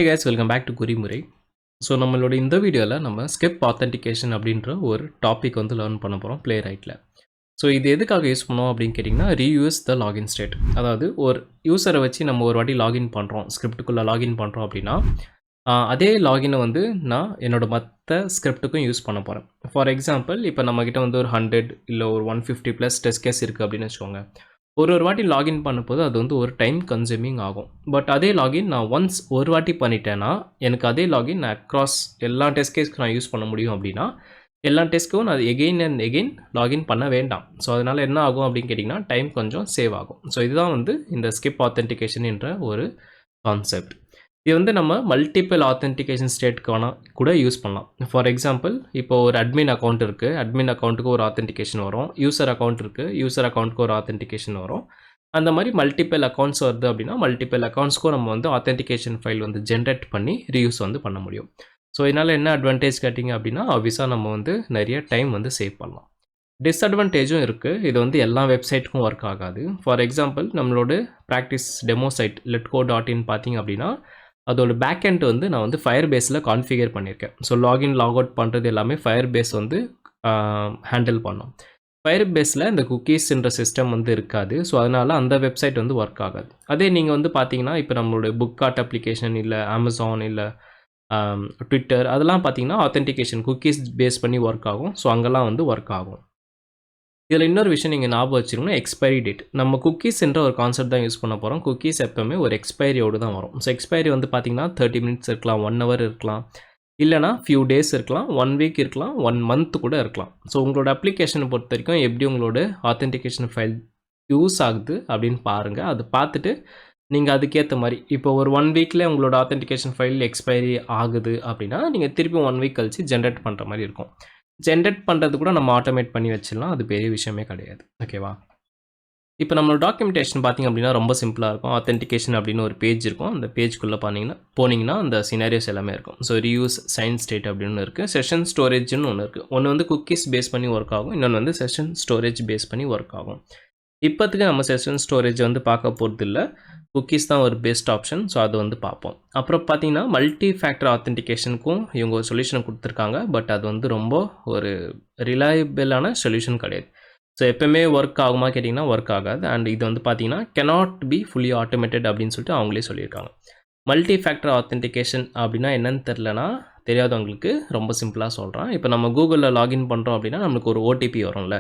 Hey guys, welcome back to Kurimurai. So நம்மளோட இந்த வீடியோல நம்ம ஸ்கிப் ஆத்தென்டிகேஷன் அப்படின்ற ஒரு டாபிக் வந்து லேர்ன் பண்ண போகிறோம் Playwrightல. ஸோ இது எதுக்காக யூஸ் பண்ணுவோம் அப்படின்னு கேட்டிங்கன்னா ரீயூஸ் த லாகின் ஸ்டேட். அதாவது ஒரு யூஸரை வச்சு நம்ம ஒரு வாட்டி லாகின் பண்ணுறோம், ஸ்கிரிப்டுக்குள்ளே லாகின் பண்ணுறோம் அப்படின்னா அதே லாகினை வந்து நான் என்னோட மற்ற ஸ்கிரிப்டுக்கும் யூஸ் பண்ண போகிறேன். ஃபார் எக்ஸாம்பிள் இப்போ நம்மக்கிட்ட வந்து ஒரு 100 இல்லை ஒரு 150+ டெஸ்ட் கேஸ் இருக்குது அப்படின்னு வச்சுக்கோங்க. ஒரு வாட்டி லாகின் பண்ணும்போது அது வந்து ஒரு டைம் கன்சூமிங் ஆகும். பட் அதே லாகின் நான் ஒன்ஸ் ஒரு வாட்டி பண்ணிட்டேன்னா எனக்கு அதே லாகின் நான் அக்ராஸ் எல்லா டெஸ்ட் கேஸ்க்கு நான் யூஸ் பண்ண முடியும். அப்படின்னா எல்லா டெஸ்ட்க்கும் நான் எகெயின் அண்ட் எகெயின் லாகின் பண்ண வேண்டாம். ஸோ அதனால் என்ன ஆகும் அப்படின்னு கேட்டிங்கன்னா டைம் கொஞ்சம் சேவ் ஆகும். ஸோ இதுதான் வந்து இந்த ஸ்கிப் ஆத்தென்டிகேஷன் என்ற ஒரு கான்செப்ட். இது வந்து நம்ம மல்டிபிள் ஆத்தென்டிகேஷன் ஸ்டேட்க்கான கூட யூஸ் பண்ணலாம். ஃபார் எக்ஸாம்பிள் இப்போ ஒரு அட்மின் அக்கௌண்ட் இருக்குது, அட்மின் அக்கௌண்ட்டுக்கு ஒரு ஆத்தென்டிகேஷன் வரும். யூசர் அக்கௌண்ட் இருக்குது, யூசர் அக்கௌண்ட்டுக்கு ஒரு ஆத்தென்டிகேஷன் வரும். அந்த மாதிரி மல்டிபிள் அக்கௌண்ட்ஸ் வருது அப்படின்னா மல்டிபிள் அக்கௌண்ட்ஸ்க்கும் நம்ம வந்து ஆத்தென்டிகேஷன் ஃபைல் வந்து ஜென்ரேட் பண்ணி ரீயூஸ் வந்து பண்ண முடியும். ஸோ இதனால் என்ன அட்வான்டேஜ் கேட்டிங்க அப்படின்னா ஆப்வியஸாக நம்ம வந்து நிறைய டைம் வந்து சேவ் பண்ணலாம். டிஸ்அட்வான்டேஜும் இருக்குது. இது வந்து எல்லா வெப்சைட்டுக்கும் ஒர்க் ஆகாது. ஃபார் எக்ஸாம்பிள் நம்மளோட ப்ராக்டிஸ் டெமோ சைட் letcode.in பார்த்திங்க அப்படின்னா அதோட பேக்கெண்ட் வந்து நான் வந்து ஃபயர்பேஸில் கான்ஃபிகர் பண்ணியிருக்கேன். ஸோ லாகின் லாக் அவுட் பண்ணுறது எல்லாமே ஃபயர்பேஸ் வந்து ஹேண்டில் பண்ணோம். ஃபயர்பேஸில் இந்த குக்கீஸ்ன்ற சிஸ்டம் வந்து இருக்காது. ஸோ அதனால் அந்த வெப்சைட் வந்து ஒர்க் ஆகாது. அதே நீங்கள் வந்து பார்த்தீங்கன்னா இப்போ நம்மளோட புக்கார்ட் அப்ளிகேஷன் இல்லை அமேசான் இல்லை ட்விட்டர் அதெல்லாம் பார்த்தீங்கன்னா ஆத்தென்டிகேஷன் குக்கீஸ் பேஸ் பண்ணி ஒர்க் ஆகும். ஸோ அங்கெல்லாம் வந்து ஒர்க் ஆகும். இதில் இன்னொரு விஷயம் நீங்கள் ஞாபகம் வச்சுக்கணும், எக்ஸ்பைரி டேட். நம்ம குக்கீஸ் என்ற ஒரு கான்செப்ட் தான் யூஸ் பண்ண போகிறோம். குக்கீஸ் எப்போவுமே ஒரு எக்ஸ்பைரியோடு தான் வரும். ஸோ எக்ஸ்பைரி வந்து பார்த்திங்கன்னா 30 மினிட்ஸ் இருக்கலாம், 1 hour இருக்கலாம், இல்லைனா ஃபியூ டேஸ் இருக்கலாம், 1 week இருக்கலாம், 1 month கூட இருக்கலாம். ஸோ உங்களோட அப்ளிகேஷனை பொறுத்த வரைக்கும் எப்படி உங்களோட ஆத்தென்டிகேஷன் ஃபைல் யூஸ் ஆகுது அப்படின்னு பாருங்கள். அது பார்த்துட்டு நீங்கள் அதுக்கேற்ற மாதிரி இப்போ ஒரு 1 weekல உங்களோட ஆத்தென்டிகேஷன் ஃபைல் எக்ஸ்பைரி ஆகுது அப்படின்னா நீங்கள் திருப்பி 1 week கழிச்சு ஜென்ரேட் பண்ணுற மாதிரி இருக்கும். ஜென்ரேட் பண்ணுறது கூட நம்ம ஆட்டோமேட் பண்ணி வச்சிடலாம். அது பெரிய விஷயமே கிடையாது. ஓகேவா? இப்போ நம்மளோட டாக்குமெண்டேஷன் பார்த்திங்க அப்படின்னா ரொம்ப சிம்பிளாக இருக்கும். ஆத்தென்டிகேஷன் அப்படின்னு ஒரு பேஜ் இருக்கும். அந்த பேஜ்க்குள்ளே போனீங்கன்னா அந்த சினாரியோஸ் எல்லாமே இருக்கும். ஸோ ரீயூஸ் சைன் ஸ்டேட் அப்படின்னு இருக்குது. செஷன் ஸ்டோரேஜ்னு ஒன்று இருக்குது. ஒன்று வந்து குக்கீஸ் பேஸ் பண்ணி ஒர்க் ஆகும், இன்னொன்று வந்து செஷன் ஸ்டோரேஜ் பேஸ் பண்ணி ஒர்க் ஆகும். இப்போத்துக்கு நம்ம செஷன் ஸ்டோரேஜ் வந்து பார்க்க போகிறது இல்லை. குக்கீஸ் தான் ஒரு பெஸ்ட் ஆப்ஷன். ஸோ அது வந்து பார்ப்போம். அப்புறம் பார்த்தீங்கன்னா மல்டி ஃபேக்டர் ஆத்தென்டிகேஷனுக்கும் இவங்க ஒரு சொல்யூஷன் கொடுத்துருக்காங்க. பட் அது வந்து ரொம்ப ஒரு ரிலையபிளான சொல்யூஷன் கிடையாது. ஸோ எப்போவுமே ஒர்க் ஆகுமா கேட்டிங்கன்னா ஒர்க் ஆகாது. அண்ட் இது வந்து பார்த்தீங்கன்னா cannot be fully automated அப்படின்னு சொல்லிட்டு அவங்களே சொல்லியிருக்காங்க. மல்டி ஃபேக்டர் ஆத்தென்டிகேஷன் அப்படின்னா என்னன்னு தெரிலனா தெரியாதவங்களுக்கு ரொம்ப சிம்பிளாக சொல்கிறேன். இப்போ நம்ம கூகுளில் லாகின் பண்ணுறோம் அப்படின்னா நம்மளுக்கு ஒரு ஓடிபி வரும்ல.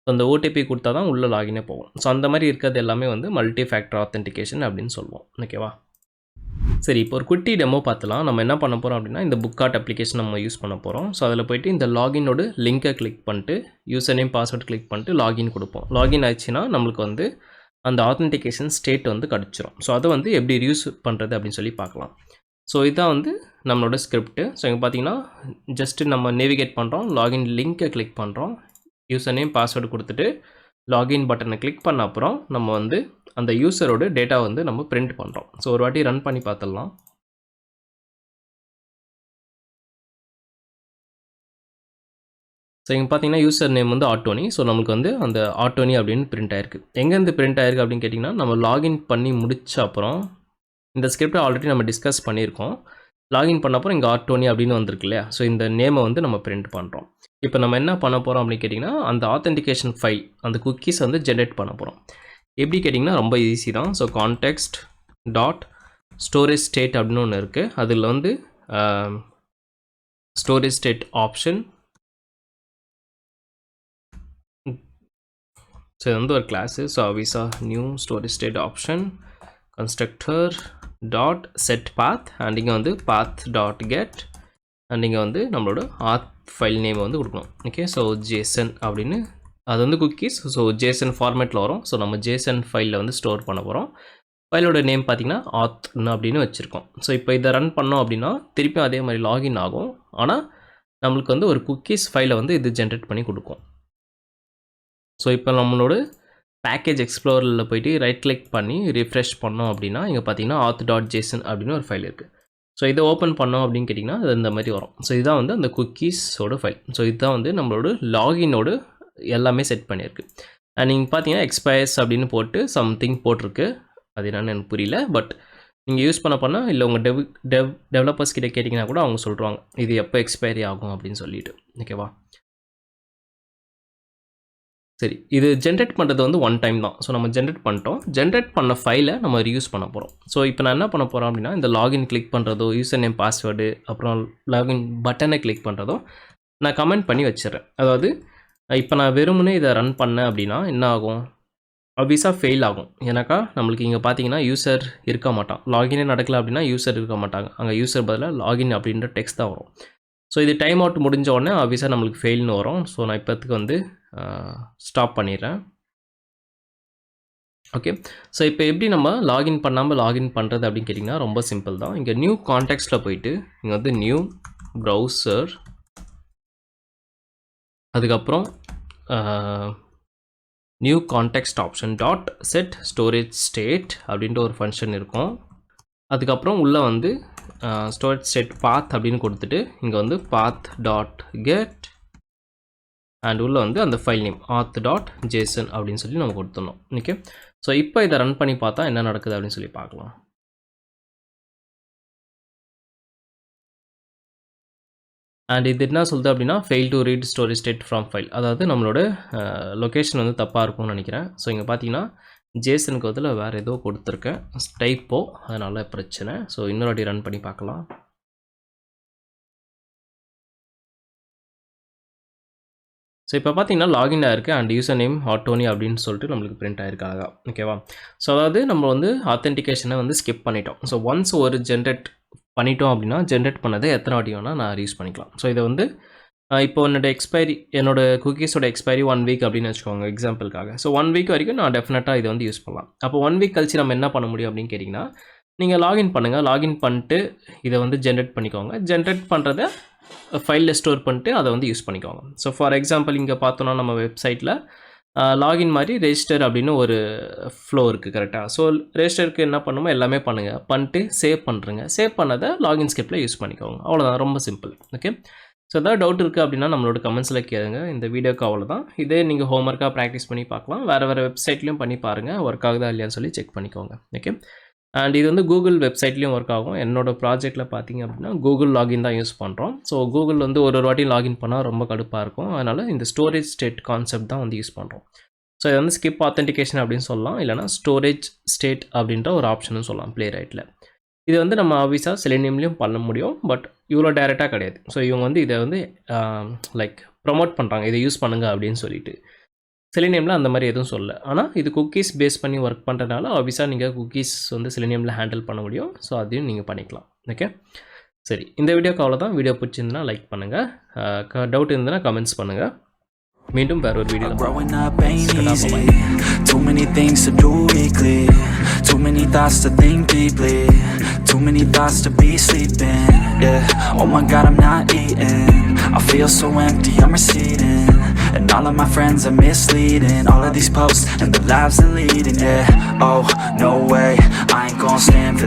ஸோ அந்த ஓடிபி கொடுத்தா தான் உள்ளே லாகினே போகும். ஸோ அந்த மாதிரி இருக்கிறது எல்லாமே வந்து மல்டி ஃபேக்டர் ஆத்தென்டிகேஷன் அப்படின்னு சொல்லுவோம். ஓகேவா? சரி, இப்போ ஒரு குட்டி டெமோ பார்த்துலாம். நம்ம என்ன பண்ண போகிறோம் அப்படின்னா இந்த புக்கார்ட் அப்ளிகேஷன் நம்ம யூஸ் பண்ண போகிறோம். ஸோ அதில் போய்ட்டு இந்த லாகினோட லிங்கை கிளிக் பண்ணிட்டு யூசர் நேம் பாஸ்வேர்ட் கிளிக் பண்ணிட்டு லாகின் கொடுப்போம். லாகின் ஆச்சுன்னா நம்மளுக்கு வந்து அந்த ஆத்தென்டிகேஷன் ஸ்டேட் வந்து கிடச்சிரும். ஸோ அதை வந்து எப்படி யூஸ் பண்ணுறது அப்படின்னு சொல்லி பார்க்கலாம். ஸோ இதுதான் வந்து நம்மளோட ஸ்கிரிப்ட்டு. ஸோ இங்கே பார்த்தீங்கன்னா ஜஸ்ட்டு நம்ம நேவிகேட் பண்ணுறோம், லாகின் லிங்கை கிளிக் பண்ணுறோம், யூசர் நேம் பாஸ்வேர்டு கொடுத்துட்டு லாகின் பட்டனை கிளிக் பண்ண அப்புறம் நம்ம வந்து அந்த யூசரோட டேட்டா வந்து நம்ம பிரிண்ட் பண்ணுறோம். ஸோ ஒரு வாட்டி ரன் பண்ணி பார்த்துடலாம். ஸோ இங்கே பார்த்தீங்கன்னா யூசர் நேம் வந்து ஆட்டோனி. ஸோ நம்மளுக்கு வந்து அந்த ஆட்டோனி அப்படின்னு பிரிண்ட் ஆயிருக்கு. எங்கேருந்து பிரிண்ட் ஆயிருக்கு அப்படின்னு கேட்டிங்கன்னா நம்ம லாகின் பண்ணி முடிச்ச அப்புறம் இந்த ஸ்கிரிப்டை ஆல்ரெடி நம்ம டிஸ்கஸ் பண்ணியிருக்கோம். லாகின் பண்ண அப்புறம் இங்கே ஆட்டோனி அப்படின்னு வந்திருக்கு இல்லையா? ஸோ இந்த நேமை வந்து நம்ம பிரிண்ட் பண்ணுறோம். இப்போ நம்ம என்ன பண்ண போகிறோம் அப்படின்னு கேட்டிங்கன்னா அந்த ஆத்தென்டிகேஷன் ஃபைல் அந்த குக்கீஸ் வந்து ஜென்ரேட் பண்ண போகிறோம். எப்படி கேட்டிங்கன்னா ரொம்ப ஈஸி தான். So context dot storage state அப்படின்னு ஒன்று இருக்குது. அதில் வந்து ஸ்டோரேஜ் ஸ்டேட் ஆப்ஷன். ஸோ இது வந்து ஒரு கிளாஸு. ஸோ அவிசா new storage state option constructor dot set path and இங்கே வந்து பாத் டாட் கெட் அண்ட் இங்கே வந்து நம்மளோட ஆத் ஃபைல் நேம் வந்து கொடுக்கணும். ஓகே, ஸோ ஜேசன் அப்படின்னு அது வந்து குக்கீஸ். ஸோ ஜேசன் ஃபார்மேட்டில் வரும். ஸோ நம்ம ஜேசன் ஃபைலில் வந்து ஸ்டோர் பண்ண போகிறோம். ஃபைலோட நேம் பார்த்திங்கன்னா ஆத்னு அப்படின்னு வச்சுருக்கோம். ஸோ இப்போ இதை ரன் பண்ணோம் அப்படின்னா திருப்பியும் அதே மாதிரி லாகின் ஆகும். ஆனால் நம்மளுக்கு வந்து ஒரு குக்கீஸ் ஃபைலை வந்து இது ஜென்ரேட் பண்ணி கொடுக்கும். ஸோ இப்போ நம்மளோட பேக்கேஜ் எக்ஸ்ப்ளோரில் போய்ட்டு ரைட் கிளிக் பண்ணி ரிஃப்ரெஷ் பண்ணோம் அப்படின்னா இங்கே பார்த்தீங்கன்னா auth.json அப்படின்னு ஒரு ஃபைல் இருக்குது. ஸோ இதை ஓப்பன் பண்ணோம் அப்படின்னு கேட்டிங்கன்னா அது இந்த மாதிரி வரும். ஸோ இதுதான் வந்து அந்த குக்கீஸோட ஃபைல். ஸோ இதுதான் வந்து நம்மளோட லாகினோடு எல்லாமே செட் பண்ணியிருக்கு. நீங்கள் பார்த்தீங்கன்னா எக்ஸ்பயர்ஸ் அப்படின்னு போட்டு சம்திங் போட்டிருக்கு. அது என்னன்னு எனக்கு புரியல. பட் நீங்கள் யூஸ் பண்ண இல்லை உங்கள் டெவலப்பர்ஸ் கிட்ட கேட்டிங்கன்னா கூட அவங்க சொல்கிறாங்க இது எப்போ எக்ஸ்பைரி ஆகும் அப்படின்னு சொல்லிட்டு. ஓகேவா? சரி, இது ஜென்ரேட் பண்ணுறது வந்து ஒன் டைம் தான். ஸோ நம்ம ஜென்ரேட் பண்ணிட்டோம். ஜென்ரேட் பண்ண ஃபைலை நம்ம ரீயூஸ் பண்ண போகிறோம். ஸோ இப்போ நான் என்ன பண்ண போகிறேன் அப்படின்னா, இந்த லாகின் கிளிக் பண்ணுறதோ, யூசர் நேம் பாஸ்வேர்டு, அப்புறம் லாகின் பட்டனை கிளிக் பண்ணுறதோ நான் கமெண்ட் பண்ணி வச்சிடுறேன். அதாவது இப்போ நான் வெறுமனே இதை ரன் பண்ணேன் அப்படின்னா என்ன ஆகும்? ஆப்வியஸாக ஃபெயில் ஆகும். ஏன்னாக்கா நம்மளுக்கு இங்கே பார்த்தீங்கன்னா யூசர் இருக்க மாட்டான். லாகினே நடக்கல அப்படின்னா யூசர் இருக்க மாட்டாங்க. அங்கே யூசர் பதிலாக லாகின் அப்படின்ற டெக்ஸ்ட் தான் வரும். ஸோ இது டைம் அவுட் முடிஞ்ச உடனே ஆப்வியஸாக நம்மளுக்கு ஃபெயில்னு வரும். ஸோ நான் இப்போத்துக்கு வந்து ஸ்டாப் பண்ணிடுறேன். ஓகே. ஸோ இப்போ எப்படி நம்ம லாகின் பண்ணாமல் லாகின் பண்ணுறது அப்படின்னு கேட்டிங்கன்னா ரொம்ப சிம்பிள் தான். இங்கே நியூ கான்டெக்ஸ்ட்டில் போயிட்டு இங்கே வந்து நியூ ப்ரௌசர், அதுக்கப்புறம் new context option dot set storage state அப்படின்ற ஒரு ஃபங்க்ஷன் இருக்கும். அதுக்கப்புறம் உள்ளே வந்து ஸ்டோரேஜ் ஸ்டேட் பாத் அப்படின்னு கொடுத்துட்டு இங்கே வந்து பாத் டாட் கெட் அண்ட் உள்ளே வந்து அந்த ஃபைல் நேம் auth.json அப்படின்னு சொல்லி நம்ம கொடுத்துடணும். ஓகே. ஸோ இப்போ இதை ரன் பண்ணி பார்த்தா என்ன நடக்குது அப்படின்னு சொல்லி பார்க்கலாம். அண்ட் இது என்ன சொல்லுது அப்படின்னா fail to read storage state from file. அதாவது நம்மளோட லொக்கேஷன் வந்து தப்பாக இருக்கும்னு நினைக்கிறேன். ஸோ இங்கே பார்த்தீங்கன்னா ஜேசனுக்கு பதில் வேறு ஏதோ கொடுத்துருக்கேன் டைப்போ, அதனால் பிரச்சனை. ஸோ இன்னொரு வாட்டி ரன் பண்ணி பார்க்கலாம். ஸோ இப்போ பார்த்தீங்கன்னா லாகின் ஆயிருக்கு அண்ட் யூசர் நேம் ஆட்டோனி அப்படின்னு சொல்லிட்டு நம்மளுக்கு பிரிண்ட் ஆயிருக்கு அழகா. ஓகேவா? ஸோ அதாவது நம்ம வந்து ஆத்தென்டிகேஷனை வந்து ஸ்கிப் பண்ணிட்டோம். ஸோ ஒன்ஸ் ஒரு ஜென்ரேட் பண்ணிட்டோம் அப்படின்னா ஜென்ரேட் பண்ணதை எத்தனை வாட்டி வேணால் நான் யூஸ் பண்ணிக்கலாம். ஸோ இதை வந்து இப்போ என்னோட குக்கீஸோட எக்ஸ்பைரி 1 வீக் அப்படின்னு வச்சுக்கோங்க எக்ஸாம்பிளுக்காக. ஸோ 1 வீக் வரைக்கும் நான் டெஃபினட்டாக இதை வந்து யூஸ் பண்ணலாம். அப்போ 1 வீக் கழிச்சு நம்ம என்ன பண்ண முடியும் அப்படின்னு கேட்டிங்கன்னா, நீங்கள் லாகின் பண்ணுங்கள். லாகின் பண்ணிட்டு இதை வந்து ஜென்ரேட் பண்ணிக்கோங்க. ஜென்ரேட் பண்ணுறத ஃபைலில் ஸ்டோர் பண்ணிட்டு அதை வந்து யூஸ் பண்ணிக்கோங்க. ஸோ ஃபார் எக்ஸாம்பிள் இங்கே பார்த்தோன்னா நம்ம வெப்சைட்டில் லாகின் மாதிரி ரெஜிஸ்டர் அப்படின்னு ஒரு ஃப்ளோ இருக்குது கரெக்டாக. ஸோ ரெஜிஸ்டருக்கு என்ன பண்ணுமோ எல்லாமே பண்ணுங்கள், பண்ணிட்டு சேவ் பண்ணுறங்க. சேவ் பண்ணதை லாகின் ஸ்கிரிப்டில் யூஸ் பண்ணிக்கோங்க. அவ்வளோதான், ரொம்ப சிம்பிள். ஓகே. ஸோ ஏதாவது டவுட் இருக்குது அப்படின்னா நம்மளோட கமெண்ட்ஸில் கேளுங்க. இந்த வீடியோக்கு அவ்வளோதான். இதே நீங்கள் ஹோம்ஒர்க்காக ப்ராக்டிஸ் பண்ணி பார்க்கலாம். வேறு வெப்சைட்லையும் பண்ணி பாருங்கள், ஒர்க் ஆகுதா இல்லையான்னு சொல்லி செக் பண்ணிக்கோங்க. ஓகே. அண்ட் இது வந்து கூகுள் வெப்சைட்லேயும் ஒர்க் ஆகும். என்னோடய ப்ராஜெக்ட்டில் பார்த்தீங்க அப்படின்னா கூகுள் லாகின் தான் யூஸ் பண்ணுறோம். ஸோ கூகுள் வந்து ஒரு வாட்டி லாகின் பண்ணால் ரொம்ப கடுப்பாக இருக்கும். அதனால் இந்த ஸ்டோரேஜ் ஸ்டேட் கான்செப்ட் தான் வந்து யூஸ் பண்ணுறோம். ஸோ இது வந்து ஸ்கிப் ஆத்தென்டிகேஷன் அப்படின்னு சொல்லலாம், இல்லைனா ஸ்டோரேஜ் ஸ்டேட் அப்படின்ற ஒரு ஆப்ஷனும் சொல்லலாம் Playwrightல. இது வந்து நம்ம ஆப்வியஸாக செலினியம்லேயும் பண்ண முடியும், பட் இவ்வளோ டைரெக்டாக கிடையாது. ஸோ இவங்க வந்து இதை வந்து லைக் ப்ரொமோட் பண்ணுறாங்க, இதை யூஸ் பண்ணுங்கள் அப்படின்னு சொல்லிட்டு. செலினியமில் அந்த மாதிரி எதுவும் சொல்லலை. ஆனால் இது குக்கீஸ் பேஸ் பண்ணி ஒர்க் பண்ணுறதுனால ஆப்வியஸாக நீங்கள் குக்கீஸ் வந்து செலினியமில் ஹேண்டில் பண்ண முடியும். ஸோ அதையும் நீங்கள் பண்ணிக்கலாம். ஓகே. சரி, இந்த வீடியோக்கு அவ்வளோதான். வீடியோ பிடிச்சிருந்துன்னா லைக் பண்ணுங்கள், டவுட் இருந்ததுன்னா கமெண்ட்ஸ் பண்ணுங்கள். மீண்டும் வேற ஒரு video. Too many things to do weekly, too many thoughts to think deeply, too many thoughts to be sleeping. Yeah, oh my God, I'm not eating. I feel so empty, I'm receding, and all of my friends are misleading. All of these posts and the lives they're leading. Yeah, oh no way, I ain't gonna stand for